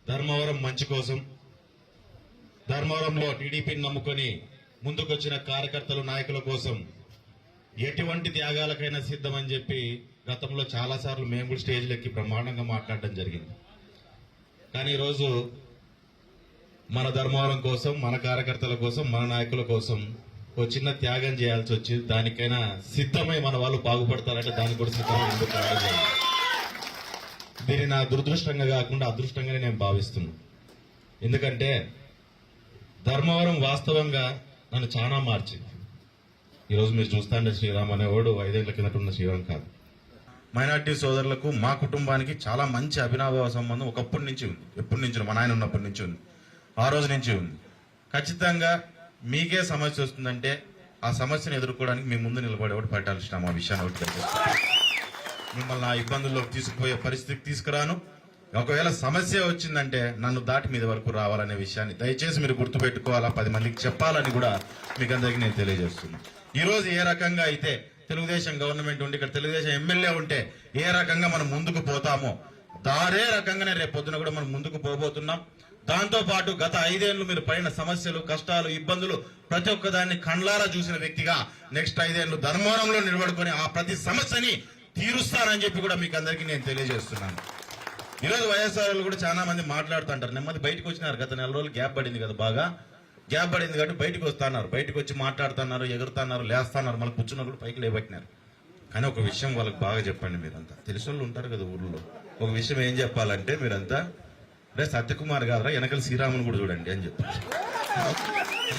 ధర్మవరం మంచి కోసం, ధర్మవరంలో టీడీపీని నమ్ముకొని ముందుకొచ్చిన కార్యకర్తలు, నాయకుల కోసం ఎటువంటి త్యాగాలకైనా సిద్ధమని చెప్పి గతంలో చాలాసార్లు మేము కూడా స్టేజ్లెక్కి బ్రహ్మాండంగా మాట్లాడడం జరిగింది. కానీ ఈరోజు మన ధర్మవరం కోసం, మన కార్యకర్తల కోసం, మన నాయకుల కోసం ఓ చిన్న త్యాగం చేయాల్సి వచ్చి దానికైనా సిద్ధమై మన వాళ్ళు బాగుపడతారంటే దానికి కూడా సిద్ధమై ముందుకు రావడం జరిగింది. దీన్ని నా దురదృష్టంగా కాకుండా అదృష్టంగానే నేను భావిస్తున్నాను. ఎందుకంటే ధర్మవరం వాస్తవంగా నన్ను చాలా మార్చింది. ఈరోజు మీరు చూస్తాండే శ్రీరామ్ అనేవాడు 5 ఏళ్ల కిందట ఉన్న శ్రీరామ్ కాదు. మైనార్టీ సోదరులకు, మా కుటుంబానికి చాలా మంచి అభినవ సంబంధం ఒకప్పటి నుంచి ఉంది. ఎప్పటి నుంచి, మా నాయన ఉన్నప్పటి నుంచి ఉంది, ఆ రోజు నుంచి ఉంది. ఖచ్చితంగా మీకే సమస్య వస్తుందంటే ఆ సమస్యను ఎదుర్కోవడానికి మీ ముందు నిలబడేవాడు పట్టాల్సిన ఆ విషయాన్ని ఒకటి తెలుస్తుంది. మిమ్మల్ని ఆ ఇబ్బందుల్లోకి తీసుకుపోయే పరిస్థితికి తీసుకురాను. ఒకవేళ సమస్య వచ్చిందంటే నన్ను దాటి మీద వరకు రావాలనే విషయాన్ని దయచేసి మీరు గుర్తుపెట్టుకోవాలా, 10 మందికి చెప్పాలని కూడా మీకు అందరికీ నేను తెలియజేస్తున్నాను. ఈ రోజు ఏ రకంగా అయితే తెలుగుదేశం గవర్నమెంట్ ఉండి ఇక్కడ తెలుగుదేశం ఎమ్మెల్యే ఉంటే ఏ రకంగా మనం ముందుకు పోతామో దారే రకంగానే రేపు పొద్దున కూడా మనం ముందుకు పోబోతున్నాం. దాంతో పాటు గత 5 ఏళ్లు మీరు పడిన సమస్యలు, కష్టాలు, ఇబ్బందులు ప్రతి ఒక్కదాన్ని కండ్లారా చూసిన వ్యక్తిగా నెక్స్ట్ 5 ఏళ్లు ధర్మవరంలో నిలబడుకొని ఆ ప్రతి సమస్యని తీరుస్తానని చెప్పి కూడా మీకు అందరికీ నేను తెలియజేస్తున్నాను. ఈరోజు వైఎస్ఆర్ కూడా చాలా మంది మాట్లాడుతుంటారు, నెమ్మది బయటకు వచ్చినారు. గత 4 రోజులు గ్యాప్ పడింది కదా, బాగా గ్యాప్ పడింది కాబట్టి బయటకు వస్తున్నారు, బయటకు వచ్చి మాట్లాడుతున్నారు, ఎగురుతున్నారు, లేస్తున్నారు, మళ్ళీ కూర్చున్న కూడా పైకి లేబట్టినారు. కానీ ఒక విషయం వాళ్ళకి బాగా చెప్పండి. మీరంతా తెలిసిన వాళ్ళు ఉంటారు కదా ఊర్లో, ఒక విషయం ఏం చెప్పాలంటే మీరంతా రే సత్యకుమార్ కాదురా వెనకల శ్రీరాముని కూడా చూడండి అని చెప్పారు.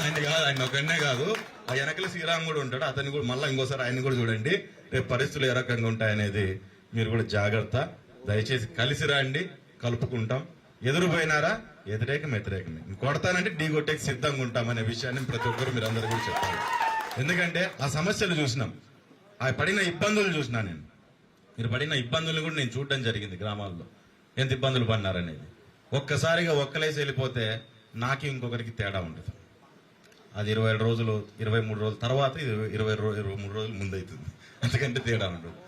ఆయన కాదు, ఆయన ఒకనే కాదు, ఆ వెనకల శ్రీరామ్ కూడా ఉంటాడు, అతన్ని కూడా మళ్ళీ ఇంకోసారి ఆయన కూడా చూడండి. రేపు పరిస్థితులు ఏ రకంగా ఉంటాయనేది మీరు కూడా జాగ్రత్త. దయచేసి కలిసి రండి, కలుపుకుంటాం. ఎదురుపోయినారా వ్యతిరేకమే, కొడతానంటే ఢీ కొట్టేకి సిద్ధంగా ఉంటామనే విషయాన్ని ప్రతి ఒక్కరు మీరు అందరూ కూడా చెప్పాలి. ఎందుకంటే ఆ సమస్యలు చూసినాం, ఆ పడిన ఇబ్బందులు చూసినా నేను. మీరు పడిన ఇబ్బందులు కూడా నేను చూడడం జరిగింది గ్రామాల్లో, ఎంత ఇబ్బందులు పడినారనేది. ఒక్కసారిగా ఒక్కలేసి వెళ్ళిపోతే నాకి ఇంకొకరికి తేడా ఉండదు. అది 20 రోజులు 23 రోజుల తర్వాత 23 రోజులు ముందవుతుంది, అంతకంటే తేడా ఉండదు.